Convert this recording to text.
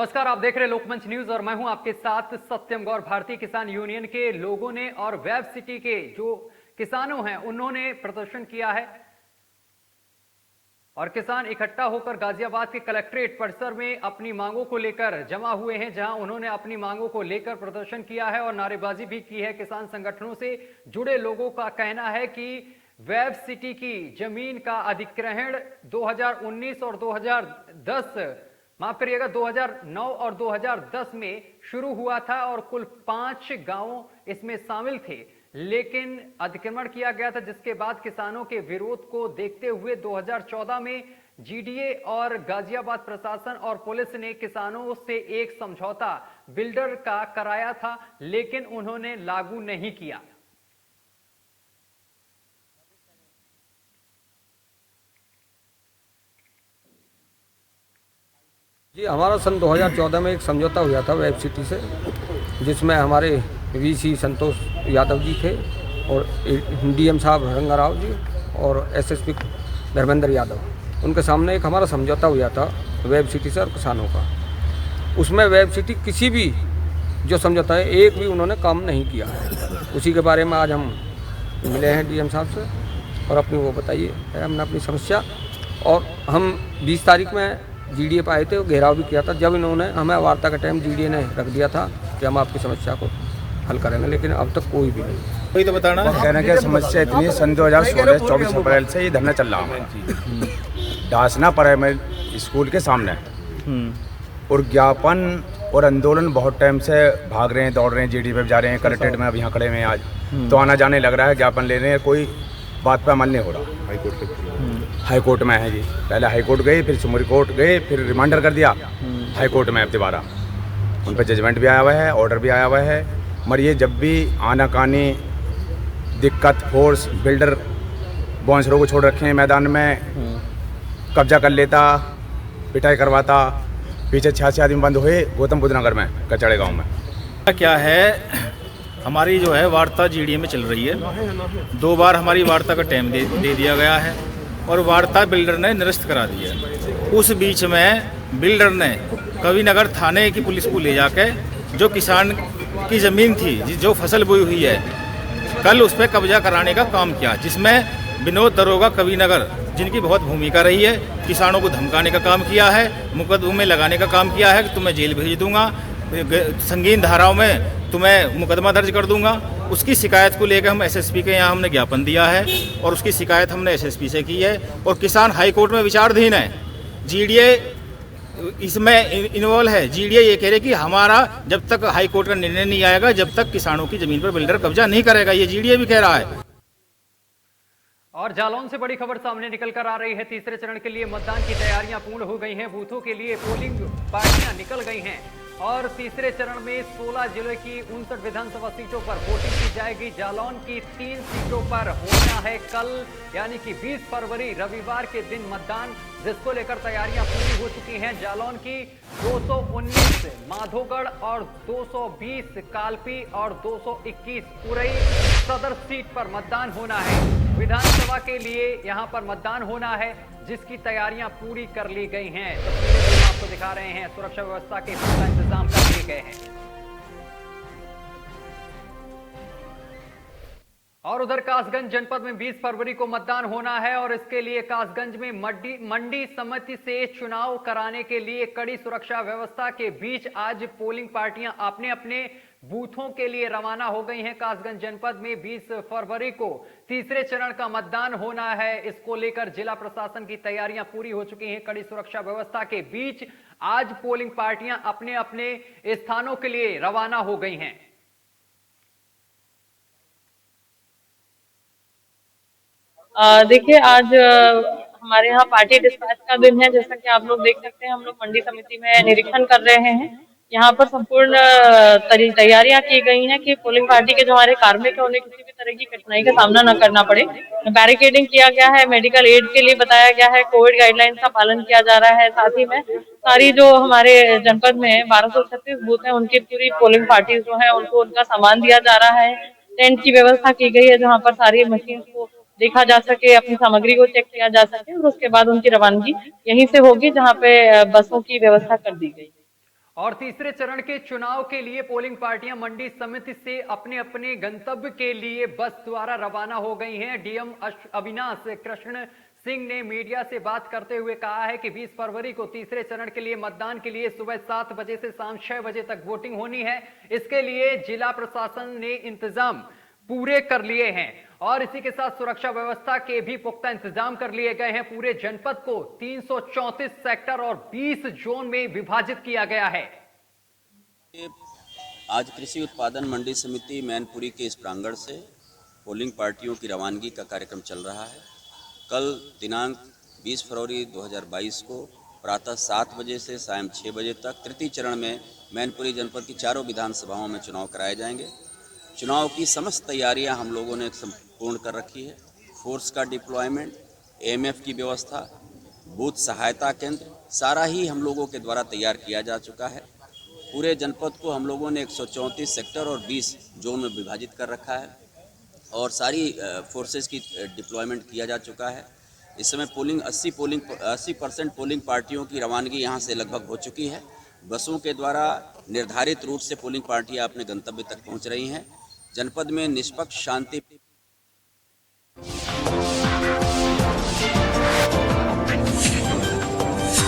नमस्कार, आप देख रहे हैं लोकमंच न्यूज और मैं हूं आपके साथ सत्यम गौर। भारतीय किसान यूनियन के लोगों ने और वेब सिटी के जो किसानों हैं उन्होंने प्रदर्शन किया है और किसान इकट्ठा होकर गाजियाबाद के कलेक्ट्रेट परिसर में अपनी मांगों को लेकर जमा हुए हैं, जहां उन्होंने अपनी मांगों को लेकर प्रदर्शन किया है और नारेबाजी भी की है। किसान संगठनों से जुड़े लोगों का कहना है कि वेब सिटी की जमीन का अधिग्रहण 2019 और 2010 माफ करिएगा 2009 और 2010 में शुरू हुआ था और कुल 5 गांव इसमें शामिल थे, लेकिन अतिक्रमण किया गया था, जिसके बाद किसानों के विरोध को देखते हुए 2014 में जीडीए और गाजियाबाद प्रशासन और पुलिस ने किसानों से एक समझौता बिल्डर का कराया था, लेकिन उन्होंने लागू नहीं किया। जी, हमारा सन 2014 में एक समझौता हुआ था वेब सिटी से, जिसमें हमारे वीसी संतोष यादव जी थे और डीएम साहब रंगाराव जी और एसएसपी धर्मेंद्र यादव, उनके सामने एक हमारा समझौता हुआ था वेब सिटी से और किसानों का। उसमें वेब सिटी किसी भी जो समझौता है एक भी उन्होंने काम नहीं किया है। उसी के बारे में आज हम मिले हैं डीएम साहब से और अपनी वो बताइए हमने अपनी समस्या, और हम 20 तारीख में जीडीए पे आए थे, घेराव भी किया था। जब इन्होंने हमें वार्ता का टाइम जीडीए ने रख दिया था कि हम आपकी समस्या को हल करेंगे, लेकिन अब तक कोई भी नहीं। कोई तो बताना कहने की समस्या इतनी है, सन 2016 24 अप्रैल से ये धरना चल रहा है डासना प्राइमरी स्कूल के सामने, और ज्ञापन और आंदोलन बहुत टाइम से भाग रहे हैं, दौड़ रहे हैं, जीडी पे जा रहे हैं, कलेक्ट्रेट में अब यहाँ खड़े हुए हैं आज, तो आना जाने लग रहा है, ज्ञापन ले रहे हैं, कोई बात पे अमल नहीं हो रहा। हाई कोर्ट में है जी, पहले हाई कोर्ट गए, फिर सुप्रीम कोर्ट गए, फिर रिमांडर कर दिया हाई कोर्ट में, अब दोबारा उन पर जजमेंट भी आया हुआ है, ऑर्डर भी आया हुआ है। मगर ये जब भी आनाकानी दिक्कत, फोर्स बिल्डर बॉन्सरों को छोड़ रखे हैं मैदान में, कब्जा कर लेता, पिटाई करवाता। पीछे 86 आदमी बंद हुए गौतम बुद्ध नगर में, कचड़े गाँव में। क्या है, हमारी जो है वार्ता जीडीए में चल रही है। 2 बार हमारी वार्ता का टाइम दे दिया गया है और वार्ता बिल्डर ने निरस्त करा दी है। उस बीच में बिल्डर ने कविनगर थाने की पुलिस को ले जाके जो किसान की ज़मीन थी, जो फसल बोई हुई है, कल उस पर कब्जा कराने का काम किया, जिसमें विनोद दरोगा कविनगर, जिनकी बहुत भूमिका रही है, किसानों को धमकाने का काम किया है, मुकदमे लगाने का काम किया है कि तुम्हें जेल भेज दूंगा, संगीन धाराओं में तुम्हें मुकदमा दर्ज कर दूंगा। उसकी शिकायत को लेकर हम एसएसपी के यहाँ हमने ज्ञापन दिया है और उसकी शिकायत हमने एसएसपी से की है और किसान हाई कोर्ट में विचाराधीन है। जीडीए इसमें इन्वॉल्व है। जीडीए ये कह रहे कि हमारा जब तक हाई कोर्ट का निर्णय नहीं आएगा, जब तक किसानों की जमीन पर बिल्डर कब्जा नहीं करेगा, ये जीडीए भी कह रहा है। और जालौन से बड़ी खबर सामने निकल कर आ रही है। तीसरे चरण के लिए मतदान की तैयारियां पूर्ण हो गई हैं। बूथों के लिए पोलिंग पार्टियां निकल गई हैं और तीसरे चरण में 16 जिले की 59 विधानसभा सीटों पर वोटिंग की जाएगी। जालौन की 3 सीटों पर होना है कल, यानी कि 20 फरवरी रविवार के दिन मतदान, जिसको लेकर तैयारियां पूरी हो चुकी हैं। जालौन की 219 माधोगढ़ और 220 कालपी और 221 उरई सदर सीट पर मतदान होना है। विधानसभा के लिए यहां पर मतदान होना है, जिसकी तैयारियां पूरी कर ली गई हैं। तस्वीरें हम आपको दिखा रहे हैं। सुरक्षा व्यवस्था के पूरा इंतजाम कर लिए गए हैं। और उधर कासगंज जनपद में 20 फरवरी को मतदान होना है और इसके लिए कासगंज में मंडी समिति से चुनाव कराने के लिए कड़ी सुरक्षा व्यवस्था के बीच आज पोलिंग पार्टियां अपने अपने बूथों के लिए रवाना हो गई हैं। कासगंज जनपद में 20 फरवरी को तीसरे चरण का मतदान होना है। इसको लेकर जिला प्रशासन की तैयारियां पूरी हो चुकी हैं। कड़ी सुरक्षा व्यवस्था के बीच आज पोलिंग पार्टियां अपने अपने स्थानों के लिए रवाना हो गई हैं। देखिए, आज हमारे यहाँ पार्टी डिस्पैच का दिन है। जैसा कि आप लोग देख सकते हैं, हम लोग मंडी समिति में निरीक्षण कर रहे हैं। यहाँ पर संपूर्ण तैयारियां की गई हैं कि पोलिंग पार्टी के जो हमारे कार्मिक है उन्हें किसी भी तरह की कठिनाई का सामना न करना पड़े। बैरिकेडिंग किया गया है, मेडिकल एड के लिए बताया गया है, कोविड गाइडलाइंस का पालन किया जा रहा है। साथ ही में सारी जो हमारे जनपद में 1236 बूथ है, उनकी पूरी पोलिंग पार्टी जो है उनको उनका सामान दिया जा रहा है। टेंट की व्यवस्था की गई है, जहाँ पर सारी मशीन को देखा जा सके, अपनी सामग्री को चेक किया जा सके और उसके बाद उनकी रवानगी यहीं से होगी, जहाँ पे बसों की व्यवस्था कर दी गई। और तीसरे चरण के चुनाव के लिए पोलिंग पार्टियां मंडी समिति से अपने अपने गंतव्य के लिए बस द्वारा रवाना हो गई हैं। डीएम अविनाश कृष्ण सिंह ने मीडिया से बात करते हुए कहा है कि 20 फरवरी को तीसरे चरण के लिए मतदान के लिए सुबह 7 बजे से शाम 6 बजे तक वोटिंग होनी है। इसके लिए जिला प्रशासन ने इंतजाम पूरे कर लिए हैं और इसी के साथ सुरक्षा व्यवस्था के भी पुख्ता इंतजाम कर लिए गए हैं। पूरे जनपद को 334 सेक्टर और 20 जोन में विभाजित किया गया है। आज कृषि उत्पादन मंडी समिति मैनपुरी के इस प्रांगण से पोलिंग पार्टियों की रवानगी का कार्यक्रम चल रहा है। कल दिनांक 20 फरवरी 2022 को प्रातः 7 बजे से शाम 6 बजे तक तृतीय चरण में मैनपुरी जनपद की चारों विधानसभाओं में चुनाव कराए जाएंगे। चुनाव की समस्त तैयारियां हम लोगों ने संपूर्ण कर रखी है। फोर्स का डिप्लॉयमेंट, एएमएफ की व्यवस्था, बूथ सहायता केंद्र, सारा ही हम लोगों के द्वारा तैयार किया जा चुका है। पूरे जनपद को हम लोगों ने 134 सेक्टर और 20 जोन में विभाजित कर रखा है और सारी फोर्सेस की डिप्लॉयमेंट किया जा चुका है। इस समय 80% पोलिंग पार्टियों की रवानगी यहाँ से लगभग हो चुकी है। बसों के द्वारा निर्धारित रूट से पोलिंग पार्टियां अपने गंतव्य तक पहुँच रही हैं। जनपद में निष्पक्ष शांति